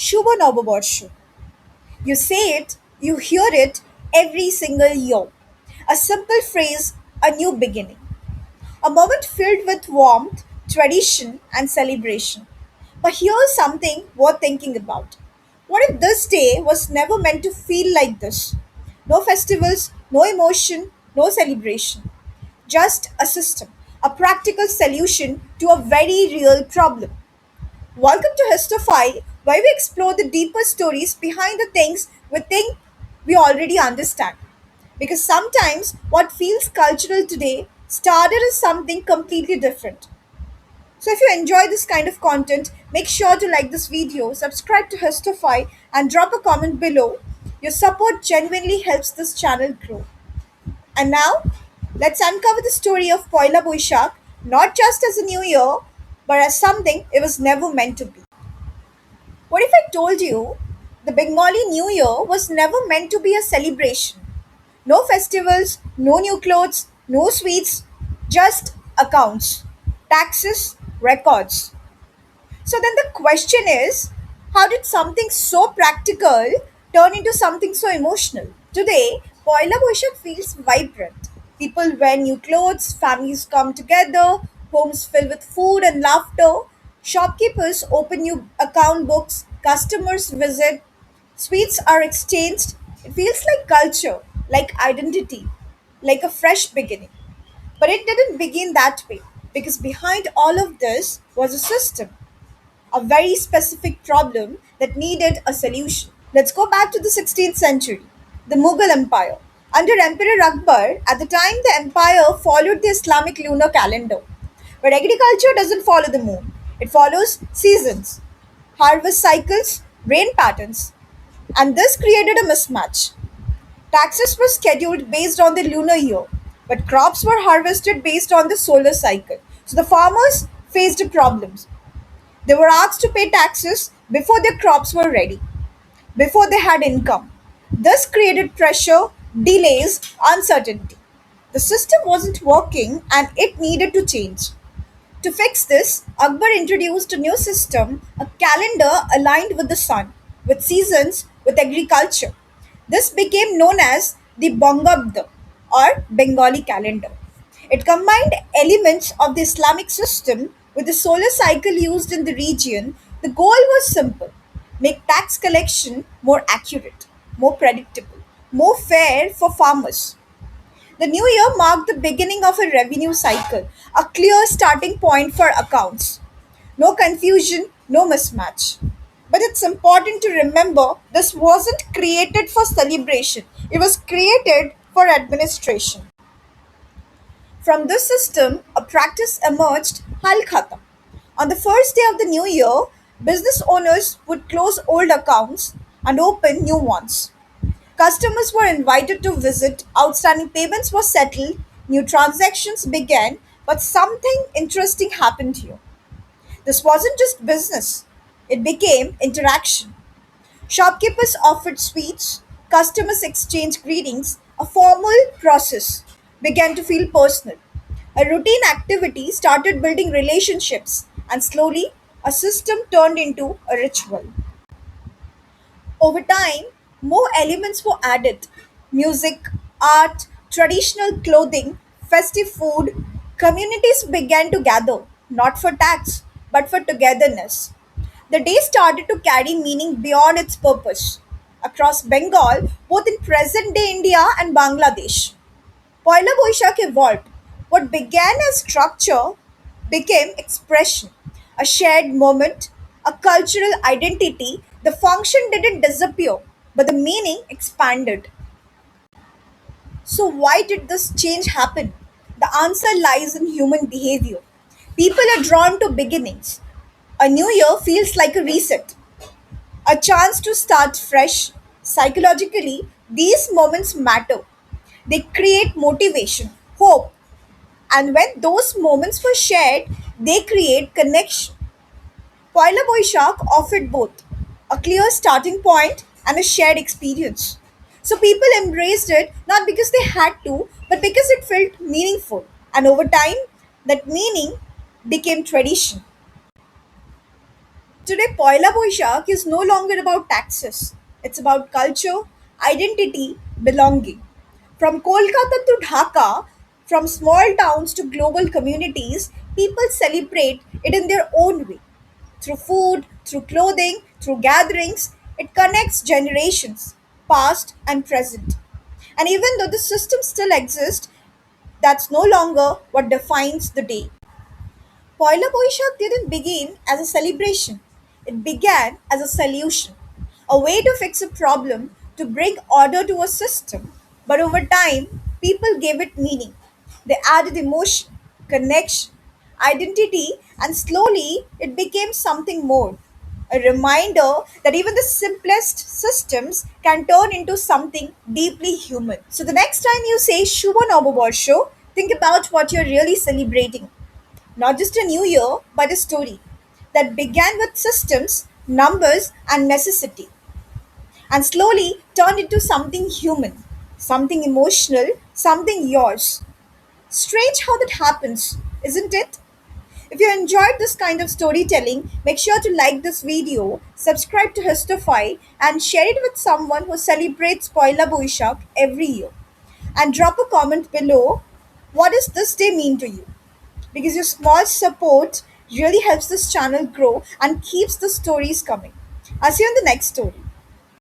Shubha Noboborsho. You say it, you hear it every single year. A simple phrase, a new beginning. A moment filled with warmth, tradition, and celebration. But here's something worth thinking about. What if this day was never meant to feel like this? No festivals, no emotion, no celebration. Just a system, a practical solution to a very real problem. Welcome to Histify, where we explore the deeper stories behind the things we think we already understand. Because sometimes what feels cultural today started as something completely different. So if you enjoy this kind of content, make sure to like this video, subscribe to Histify, and drop a comment below. Your support genuinely helps this channel grow. And now, let's uncover the story of Poila Boishak, not just as a new year, but as something it was never meant to be. What if I told you the Bengali New Year was never meant to be a celebration? No festivals, no new clothes, no sweets, just accounts, taxes, records. So then the question is, how did something so practical turn into something so emotional? Today, Poila Boishak feels vibrant. People wear new clothes, families come together, homes fill with food and laughter, shopkeepers open new account books, customers visit, sweets are exchanged. It feels like culture, like identity, like a fresh beginning. But it didn't begin that way because behind all of this was a system, a very specific problem that needed a solution. Let's go back to the 16th century, the Mughal Empire. Under Emperor Akbar, at the time the empire followed the Islamic lunar calendar. But agriculture doesn't follow the moon, it follows seasons, harvest cycles, rain patterns. And this created a mismatch. Taxes were scheduled based on the lunar year, but crops were harvested based on the solar cycle. So the farmers faced problems. They were asked to pay taxes before their crops were ready, before they had income. This created pressure, delays, uncertainty. The system wasn't working and it needed to change. To fix this, Akbar introduced a new system, a calendar aligned with the sun, with seasons, with agriculture. This became known as the Bangabd or Bengali calendar. It combined elements of the Islamic system with the solar cycle used in the region. The goal was simple: make tax collection more accurate, more predictable, more fair for farmers. The new year marked the beginning of a revenue cycle, a clear starting point for accounts. No confusion, no mismatch. But it's important to remember this wasn't created for celebration, it was created for administration. From this system, a practice emerged, Hal Khatam. On the first day of the new year, business owners would close old accounts and open new ones. Customers were invited to visit, outstanding payments were settled, new transactions began, but something interesting happened here. This wasn't just business, it became interaction. Shopkeepers offered sweets, customers exchanged greetings, a formal process began to feel personal. A routine activity started building relationships, and slowly, a system turned into a ritual. Over time, more elements were added: music, art, traditional clothing, festive food. Communities began to gather, not for tax, but for togetherness. The day started to carry meaning beyond its purpose. Across Bengal, both in present day India and Bangladesh, Poila Boishak evolved. What began as structure became expression, a shared moment, a cultural identity. The function didn't disappear, but the meaning expanded. So, why did this change happen? The answer lies in human behavior. People are drawn to beginnings. A new year feels like a reset, a chance to start fresh. Psychologically, these moments matter. They create motivation, hope, and when those moments were shared, they create connection. Poila Boishak offered both a clear starting point and a shared experience. So people embraced it not because they had to, but because it felt meaningful. And over time, that meaning became tradition. Today, Poila Boishak is no longer about taxes. It's about culture, identity, belonging. From Kolkata to Dhaka, from small towns to global communities, people celebrate it in their own way. Through food, through clothing, through gatherings, it connects generations, past and present. And even though the system still exists, that's no longer what defines the day. Poila Boishak didn't begin as a celebration, it began as a solution, a way to fix a problem, to bring order to a system. But over time, people gave it meaning. They added emotion, connection, identity, and slowly it became something more. A reminder that even the simplest systems can turn into something deeply human. So the next time you say Shubha Noboborsho, think about what you're really celebrating. Not just a new year, but a story that began with systems, numbers, and necessity, and slowly turned into something human, something emotional, something yours. Strange how that happens, isn't it? If you enjoyed this kind of storytelling, make sure to like this video, subscribe to Histify, and share it with someone who celebrates Poila Boishak every year. And drop a comment below. What does this day mean to you? Because your small support really helps this channel grow and keeps the stories coming. I'll see you in the next story.